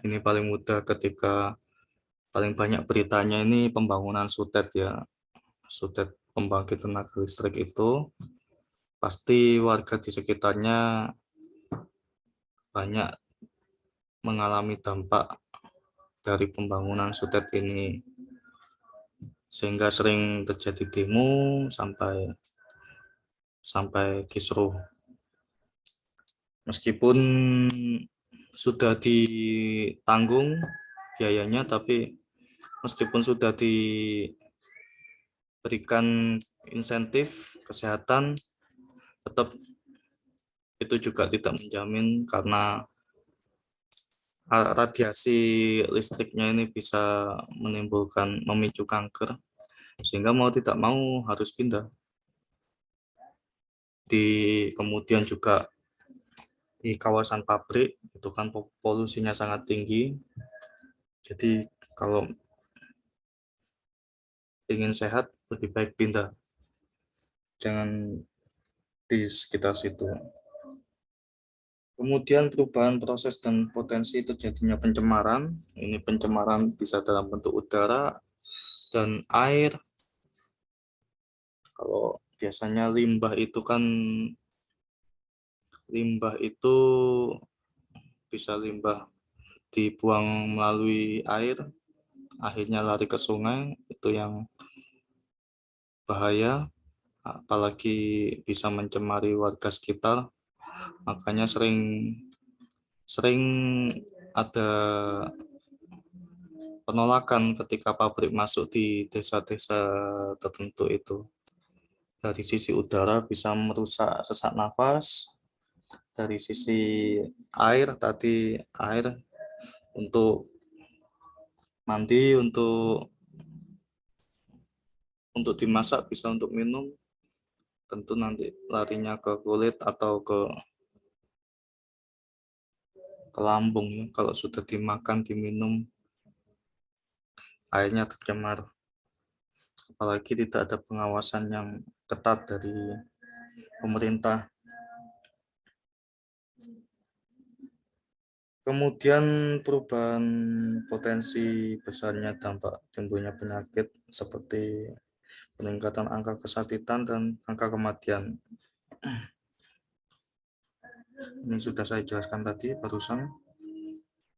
Ini paling mudah ketika paling banyak beritanya ini pembangunan SUTED ya. SUTED pembangkit tenaga listrik itu pasti warga di sekitarnya banyak mengalami dampak dari pembangunan SUTED ini, sehingga sering terjadi demo sampai kisruh. Meskipun sudah ditanggung biayanya, tapi meskipun sudah diberikan insentif kesehatan, tetap itu juga tidak menjamin karena radiasi listriknya ini bisa memicu kanker, sehingga mau tidak mau harus pindah. Kemudian juga di kawasan pabrik itu kan polusinya sangat tinggi, jadi kalau ingin sehat lebih baik pindah, jangan di sekitar situ. Kemudian perubahan proses dan potensi terjadinya pencemaran. Ini pencemaran bisa dalam bentuk udara dan air. Kalau biasanya limbah itu bisa limbah dibuang melalui air, akhirnya lari ke sungai, itu yang bahaya, apalagi bisa mencemari warga sekitar. Makanya sering ada penolakan ketika pabrik masuk di desa-desa tertentu itu. Dari sisi udara bisa merusak sesak nafas, dari sisi air untuk mandi, untuk dimasak, bisa untuk minum, tentu nanti larinya ke kulit atau ke lambung ya, kalau sudah dimakan, diminum, airnya tercemar. Apalagi tidak ada pengawasan yang ketat dari pemerintah. Kemudian perubahan potensi besarnya dampak timbulnya penyakit seperti peningkatan angka kesakitan dan angka kematian. Ini sudah saya jelaskan tadi barusan.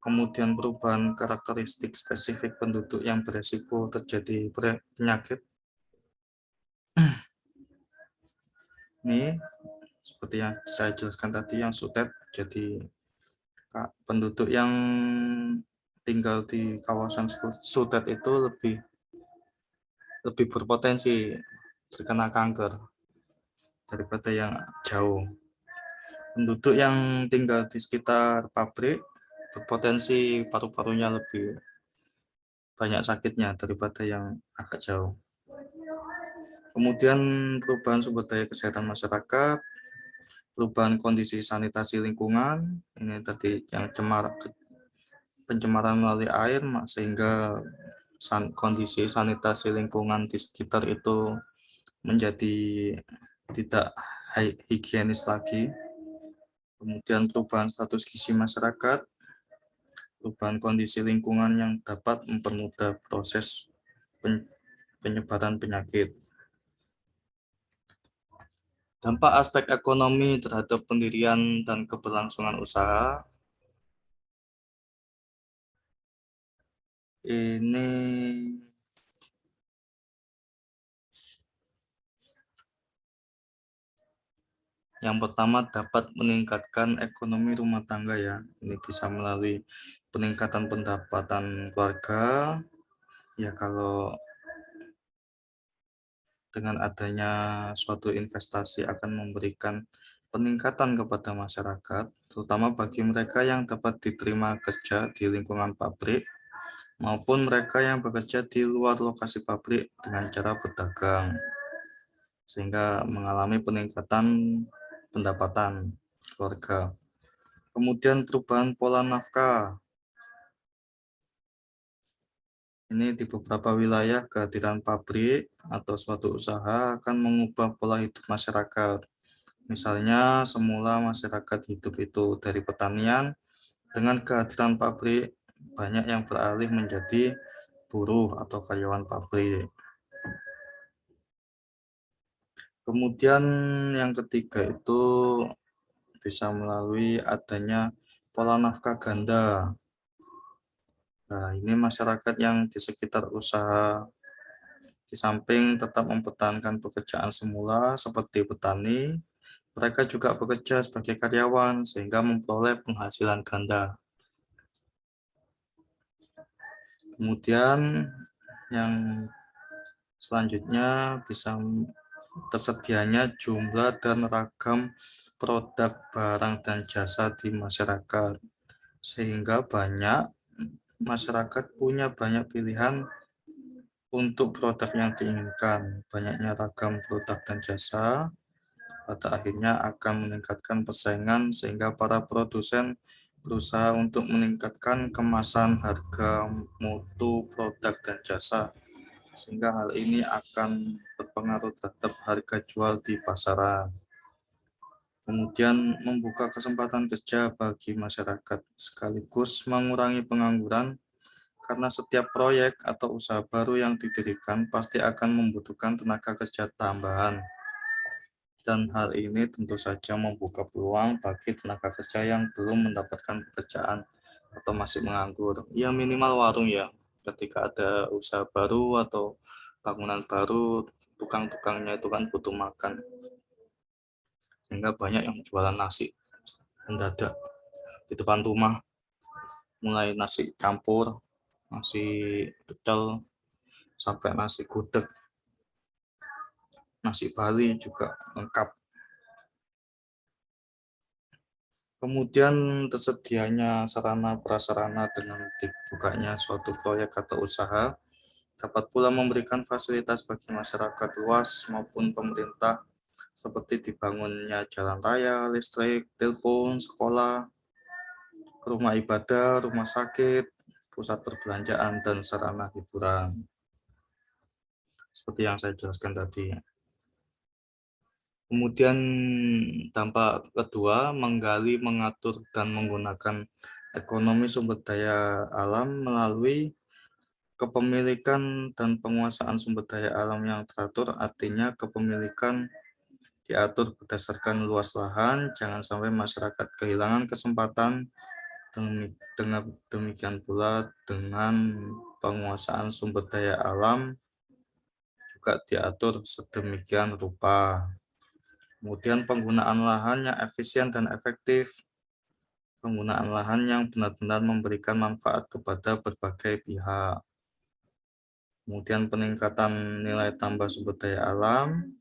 Kemudian perubahan karakteristik spesifik penduduk yang beresiko terjadi penyakit. Ini seperti yang saya jelaskan tadi, yang SUTED, jadi penduduk yang tinggal di kawasan SUTED itu lebih berpotensi terkena kanker daripada yang jauh. Penduduk yang tinggal di sekitar pabrik berpotensi paru-parunya lebih banyak sakitnya daripada yang agak jauh. Kemudian perubahan sumber daya kesehatan masyarakat, perubahan kondisi sanitasi lingkungan, ini tadi yang pencemaran melalui air, sehingga kondisi sanitasi lingkungan di sekitar itu menjadi tidak higienis lagi. Kemudian perubahan status gizi masyarakat, perubahan kondisi lingkungan yang dapat mempermudah proses penyebaran penyakit. Dampak aspek ekonomi terhadap pendirian dan keberlangsungan usaha. Ini yang pertama dapat meningkatkan ekonomi rumah tangga ya. Ini bisa melalui peningkatan pendapatan keluarga. Ya kalau dengan adanya suatu investasi akan memberikan peningkatan kepada masyarakat, terutama bagi mereka yang dapat diterima kerja di lingkungan pabrik maupun mereka yang bekerja di luar lokasi pabrik dengan cara berdagang, sehingga mengalami peningkatan pendapatan keluarga. Kemudian perubahan pola nafkah. Ini di beberapa wilayah kehadiran pabrik atau suatu usaha akan mengubah pola hidup masyarakat. Misalnya semula masyarakat hidup itu dari pertanian, dengan kehadiran pabrik banyak yang beralih menjadi buruh atau karyawan pabrik. Kemudian yang ketiga itu bisa melalui adanya pola nafkah ganda. Nah, ini masyarakat yang di sekitar usaha di samping tetap mempertahankan pekerjaan semula seperti petani, mereka juga bekerja sebagai karyawan sehingga memperoleh penghasilan ganda. Kemudian yang selanjutnya bisa tersedianya jumlah dan ragam produk barang dan jasa di masyarakat, sehingga banyak masyarakat punya banyak pilihan untuk produk yang diinginkan. Banyaknya ragam produk dan jasa pada akhirnya akan meningkatkan persaingan sehingga para produsen berusaha untuk meningkatkan kemasan, harga, mutu produk dan jasa, sehingga hal ini akan berpengaruh terhadap harga jual di pasaran. Kemudian membuka kesempatan kerja bagi masyarakat sekaligus mengurangi pengangguran karena setiap proyek atau usaha baru yang didirikan pasti akan membutuhkan tenaga kerja tambahan. Dan hal ini tentu saja membuka peluang bagi tenaga kerja yang belum mendapatkan pekerjaan atau masih menganggur. Ya minimal warung ya, ketika ada usaha baru atau bangunan baru, tukang-tukangnya itu kan butuh makan. Sehingga banyak yang jualan nasi mendadak di depan rumah, mulai nasi campur, nasi pecel, sampai nasi gudeg, nasi Bali juga lengkap. Kemudian tersedianya sarana prasarana dengan dibukanya suatu proyek atau usaha dapat pula memberikan fasilitas bagi masyarakat luas maupun pemerintah seperti dibangunnya jalan raya, listrik, telepon, sekolah, rumah ibadah, rumah sakit, pusat perbelanjaan, dan sarana hiburan. Seperti yang saya jelaskan tadi. Kemudian dampak kedua, menggali, mengatur, dan menggunakan ekonomi sumber daya alam melalui kepemilikan dan penguasaan sumber daya alam yang teratur, artinya kepemilikan diatur berdasarkan luas lahan, jangan sampai masyarakat kehilangan kesempatan. Dengan demikian pula dengan penguasaan sumber daya alam juga diatur sedemikian rupa. Kemudian penggunaan lahan yang efisien dan efektif, penggunaan lahan yang benar-benar memberikan manfaat kepada berbagai pihak. Kemudian peningkatan nilai tambah sumber daya alam.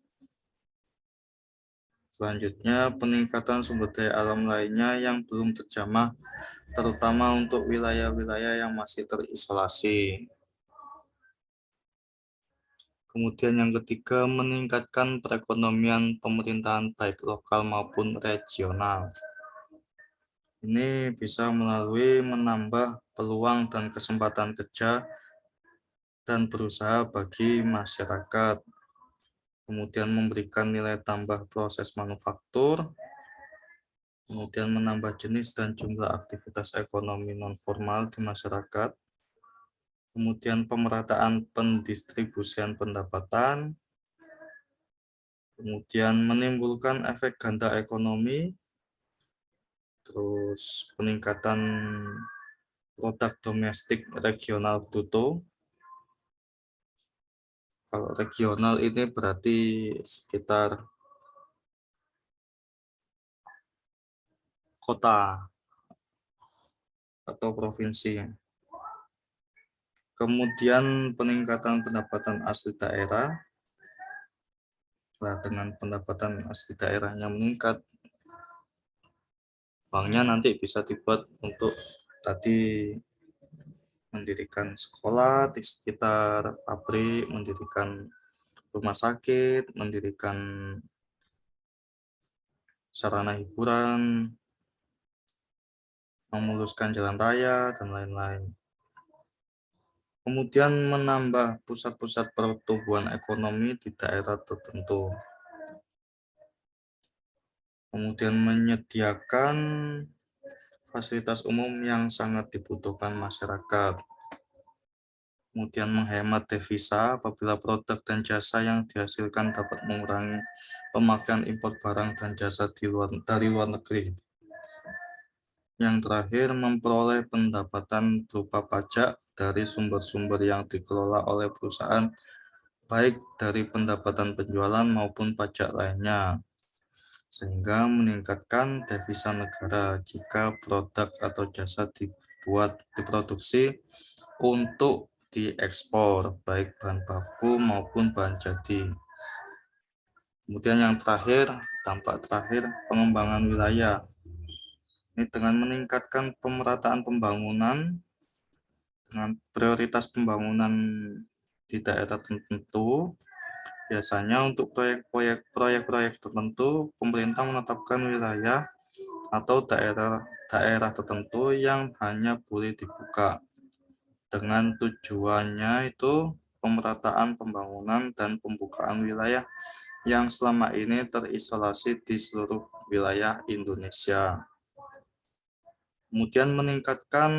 Selanjutnya peningkatan sumber daya alam lainnya yang belum terjamah, terutama untuk wilayah-wilayah yang masih terisolasi. Kemudian yang ketiga, meningkatkan perekonomian pemerintahan baik lokal maupun regional. Ini bisa melalui menambah peluang dan kesempatan kerja dan berusaha bagi masyarakat, kemudian memberikan nilai tambah proses manufaktur, kemudian menambah jenis dan jumlah aktivitas ekonomi non-formal di masyarakat, kemudian pemerataan pendistribusian pendapatan, kemudian menimbulkan efek ganda ekonomi, terus peningkatan produk domestik regional bruto. Kalau regional ini berarti sekitar kota atau provinsi. Kemudian peningkatan pendapatan asli daerah. Nah, dengan pendapatan asli daerahnya meningkat, uangnya nanti bisa dibuat untuk tadi mendirikan sekolah di sekitar pabrik, mendirikan rumah sakit, mendirikan sarana hiburan, memuluskan jalan raya, dan lain-lain. Kemudian menambah pusat-pusat pertumbuhan ekonomi di daerah tertentu. Kemudian menyediakan fasilitas umum yang sangat dibutuhkan masyarakat. Kemudian menghemat devisa apabila produk dan jasa yang dihasilkan dapat mengurangi pemakaian impor barang dan jasa dari luar negeri. Yang terakhir, memperoleh pendapatan berupa pajak dari sumber-sumber yang dikelola oleh perusahaan, baik dari pendapatan penjualan maupun pajak lainnya, sehingga meningkatkan devisa negara jika produk atau jasa diproduksi untuk diekspor, baik bahan baku maupun bahan jadi. Kemudian yang terakhir, dampak terakhir, pengembangan wilayah. Ini dengan meningkatkan pemerataan pembangunan, dengan prioritas pembangunan di daerah tertentu. Biasanya untuk proyek-proyek tertentu, pemerintah menetapkan wilayah atau daerah tertentu yang hanya boleh dibuka. Dengan tujuannya itu pemerataan pembangunan dan pembukaan wilayah yang selama ini terisolasi di seluruh wilayah Indonesia. Kemudian meningkatkan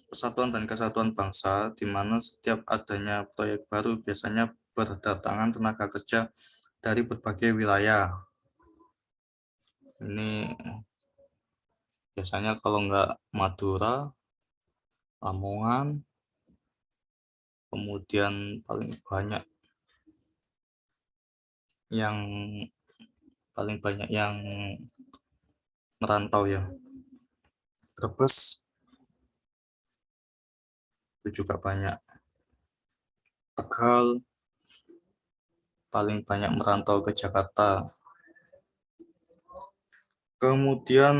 persatuan dan kesatuan bangsa, di mana setiap adanya proyek baru biasanya berdatangan tenaga kerja dari berbagai wilayah. Ini biasanya kalau nggak Madura, Lamongan, kemudian yang paling banyak yang merantau ya, Brebes itu juga banyak. Tegal paling banyak merantau ke Jakarta. Kemudian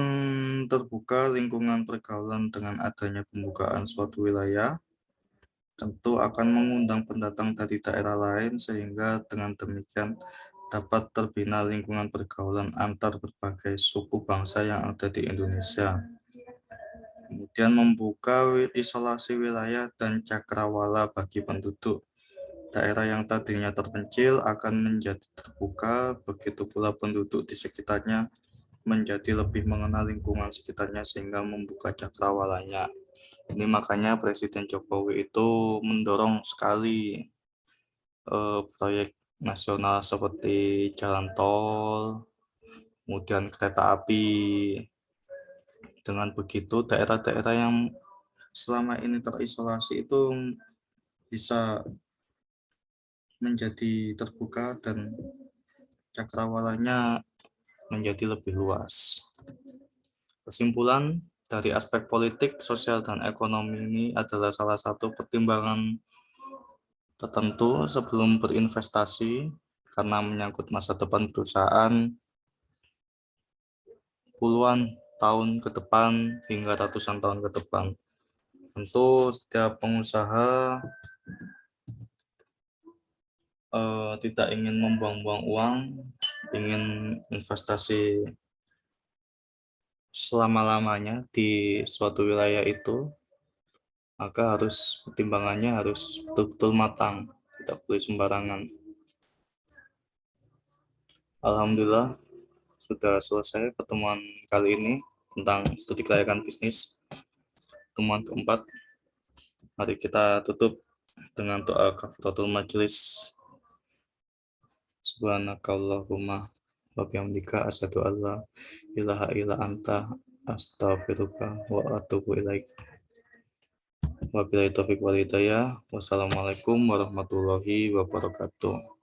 terbuka lingkungan pergaulan dengan adanya pembukaan suatu wilayah, tentu akan mengundang pendatang dari daerah lain sehingga dengan demikian dapat terbina lingkungan pergaulan antar berbagai suku bangsa yang ada di Indonesia. Kemudian membuka isolasi wilayah dan cakrawala bagi penduduk. Daerah yang tadinya terpencil akan menjadi terbuka, begitu pula penduduk di sekitarnya menjadi lebih mengenal lingkungan sekitarnya sehingga membuka cakrawalanya. Ini makanya Presiden Jokowi itu mendorong sekali proyek nasional seperti jalan tol, kemudian kereta api. Dengan begitu daerah-daerah yang selama ini terisolasi itu bisa menjadi terbuka dan cakrawalanya menjadi lebih luas. Kesimpulan dari aspek politik, sosial, dan ekonomi ini adalah salah satu pertimbangan tertentu sebelum berinvestasi karena menyangkut masa depan perusahaan puluhan tahun ke depan hingga ratusan tahun ke depan. Tentu setiap pengusaha tidak ingin membuang-buang uang, ingin investasi selama-lamanya di suatu wilayah itu, maka pertimbangannya harus betul-betul matang, tidak boleh sembarangan. Alhamdulillah sudah selesai pertemuan kali ini tentang studi kelayakan bisnis, pertemuan keempat. Mari kita tutup dengan doa kafaratul majelis. Subhanakallahumma wa bihamdika asyhadu an la ilaha illa anta astaghfiruka wa atubu ilaik. Wabillahi taufiq wal hidayah. Wassalamualaikum warahmatullahi wabarakatuh.